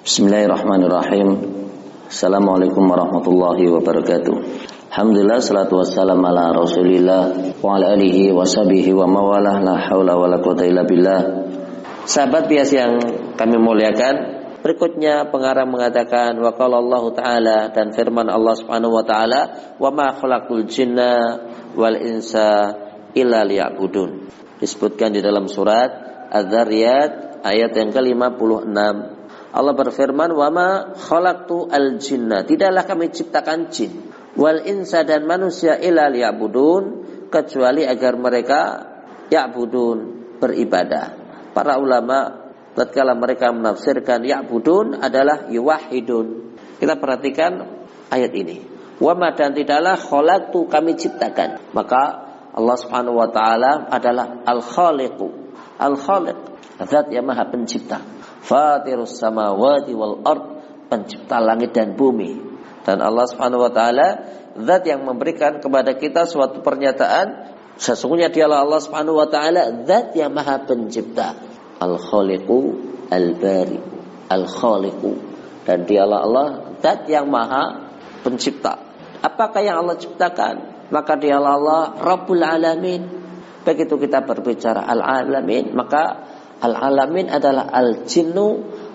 Bismillahirrahmanirrahim. Assalamualaikum warahmatullahi wabarakatuh. Alhamdulillah, salatu wassalam ala rasulillah wa ala alihi wa sahbihi wa mawalah, la hawla wa la quwata illa billah. Sahabat bias yang kami muliakan, berikutnya pengarang mengatakan wa qala Allah Ta'ala, dan firman Allah Subhanahu wa taala, wa ma khalaqul jinna wal insa illa liya'budun. Disebutkan di dalam surat Az-Zariyat ayat yang ke-56. Allah berfirman, wa ma khalaqtu al-jinna, tidaklah kami ciptakan jin, wal insa, dan manusia, illa liya'budun, kecuali agar mereka ya'budun, beribadah. Para ulama tatkala mereka menafsirkan ya'budun adalah yuwahhidun. Kita perhatikan ayat ini. Wa ma, dan tidaklah khalaqtu, kami ciptakan. Maka Allah Subhanahu wa taala adalah al-khaliqu, al-khaliq, zat yang maha pencipta. Fatirus samawati wal ard, pencipta langit dan bumi. Dan Allah Subhanahu wa taala zat yang memberikan kepada kita suatu pernyataan, sesungguhnya dialah Allah Subhanahu wa taala zat yang maha pencipta. Al-khaliqu al-bari, al-khaliqu, dan dialah Allah zat yang maha pencipta. Apakah yang Allah ciptakan? Maka dialah Allah Rabbul Alamin. Begitu kita berbicara al-alamin, maka al-alamin adalah al-jinnu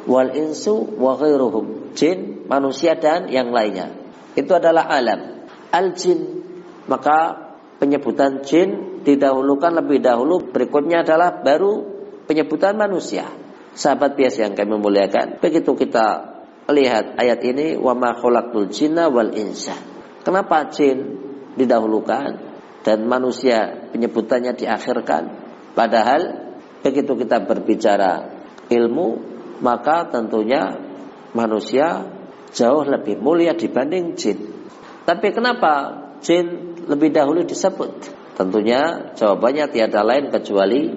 wal insu wa ghairuhum. Jin, manusia, dan yang lainnya. Itu adalah alam. Al-jin, maka penyebutan jin didahulukan lebih dahulu. Berikutnya adalah baru penyebutan manusia. Sahabat biasa yang kami muliakan, begitu kita lihat ayat ini, wa ma khalaqtul jinna wal insa. Kenapa jin didahulukan dan manusia penyebutannya diakhirkan? Padahal begitu kita berbicara ilmu, maka tentunya manusia jauh lebih mulia dibanding jin. Tapi kenapa jin lebih dahulu disebut? Tentunya jawabannya tiada lain kecuali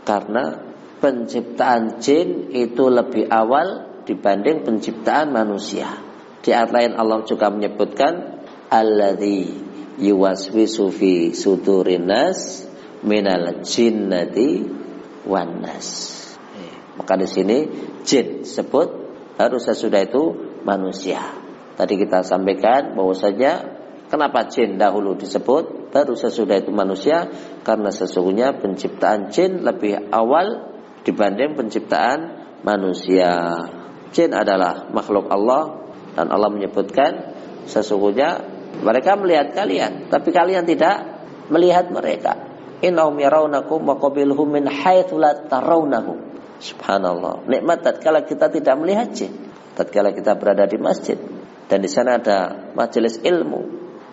karena penciptaan jin itu lebih awal dibanding penciptaan manusia. Di ayat lain Allah juga menyebutkan alladzi yuwaswisu fi sudurin nas minal jinnati wanas. Maka di sini jin disebut, baru sesudah itu manusia. Tadi kita sampaikan bahwasanya kenapa jin dahulu disebut, baru sesudah itu manusia, karena sesungguhnya penciptaan jin lebih awal dibanding penciptaan manusia. Jin adalah makhluk Allah, dan Allah menyebutkan sesungguhnya mereka melihat kalian, tapi kalian tidak melihat mereka. Innahum yarawnakum wa qabiluhum min haitsu la tarawnahum. Subhanallah. Nikmat tatkala kita tidak melihat jin, tatkala kita berada di masjid dan di sana ada majelis ilmu,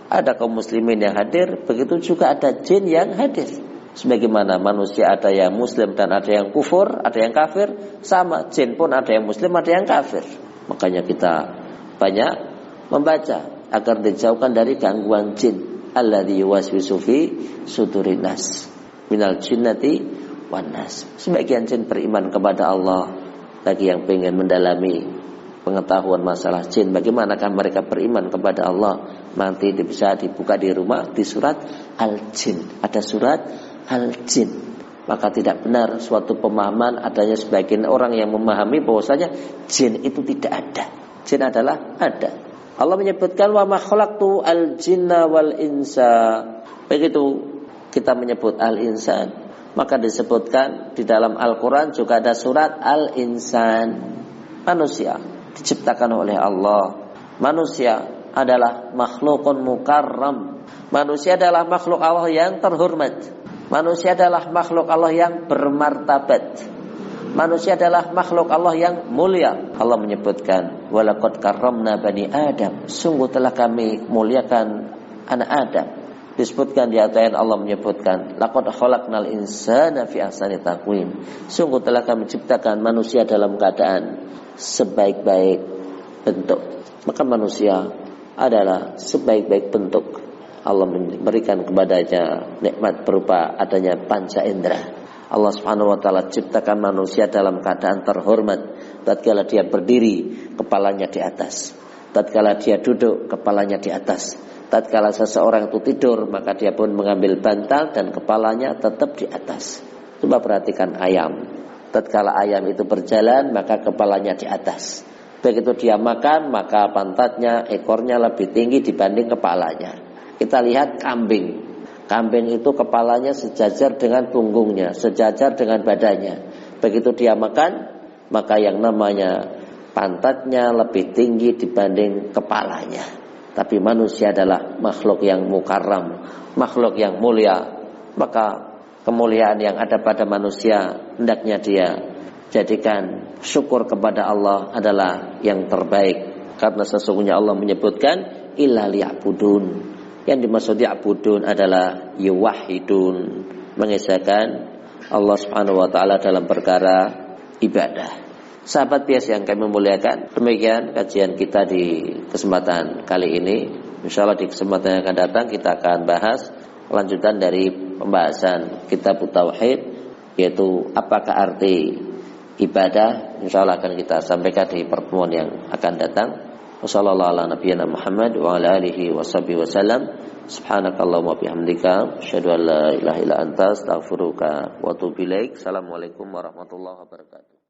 ada kaum muslimin yang hadir, begitu juga ada jin yang hadir. Sebagaimana manusia ada yang muslim dan ada yang kufur, ada yang kafir, sama jin pun ada yang muslim, ada yang kafir. Makanya kita banyak membaca agar dijauhkan dari gangguan jin. Alladzi yuwaswisu fi sudurin nas minal jinnati wan nas. Sebagian jin beriman kepada Allah, bagi yang ingin mendalami pengetahuan masalah jin, bagaimanakah mereka beriman kepada Allah, nanti bisa dibuka di rumah di surat Al-Jin. Ada surat Al-Jin. Maka tidak benar suatu pemahaman adanya sebagian orang yang memahami bahwasanya jin itu tidak ada. Jin adalah ada. Allah menyebutkan wa ma khalaqtu al-jinna wal insa. Begitu kita menyebut al-insan, maka disebutkan di dalam Al-Quran juga ada surat Al-Insan. Manusia diciptakan oleh Allah. Manusia adalah makhlukun mukarram. Manusia adalah makhluk Allah yang terhormat. Manusia adalah makhluk Allah yang bermartabat. Manusia adalah makhluk Allah yang mulia. Allah menyebutkan walaqad karramna bani Adam, sungguh telah kami muliakan anak Adam. Disebutkan di ayat Allah menyebutkan laqad khalaqnal insana fi ahsani taqwim, sungguh telah kami ciptakan manusia dalam keadaan sebaik-baik bentuk. Maka manusia adalah sebaik-baik bentuk. Allah memberikan kepadanya nikmat berupa adanya panca indera. Allah Subhanahu wa taala ciptakan manusia dalam keadaan terhormat. Tatkala dia berdiri, kepalanya di atas. Tatkala dia duduk, kepalanya di atas. Tatkala seseorang itu tidur, maka dia pun mengambil bantal dan kepalanya tetap di atas. Coba perhatikan ayam. Tatkala ayam itu berjalan, maka kepalanya di atas. Begitu dia makan, maka pantatnya, ekornya lebih tinggi dibanding kepalanya. Kita lihat kambing. Kambing itu kepalanya sejajar dengan punggungnya, sejajar dengan badannya. Begitu dia makan, maka yang namanya pantatnya lebih tinggi dibanding kepalanya. Tapi manusia adalah makhluk yang mukarram, makhluk yang mulia. Maka kemuliaan yang ada pada manusia hendaknya dia jadikan syukur kepada Allah adalah yang terbaik. Karena sesungguhnya Allah menyebutkan illa liya'budun. Yang dimaksud ya'budun adalah yuwahhidun, mengesahkan Allah Subhanahu wa taala dalam perkara ibadah. Sahabat biasa yang kami muliakan, demikian kajian kita di kesempatan kali ini. Insyaallah di kesempatan yang akan datang kita akan bahas lanjutan dari pembahasan kitab Tauhid, yaitu apakah arti ibadah. Insyaallah akan kita sampaikan di pertemuan yang akan datang. Wassallallahu ala nabiyyina Muhammad wa ala alihi washabihi wasallam. Subhanakallahumma bihamdika asyhadu an la ilaha illa anta astaghfiruka wa atubu ilaik. Assalamualaikum warahmatullahi wabarakatuh.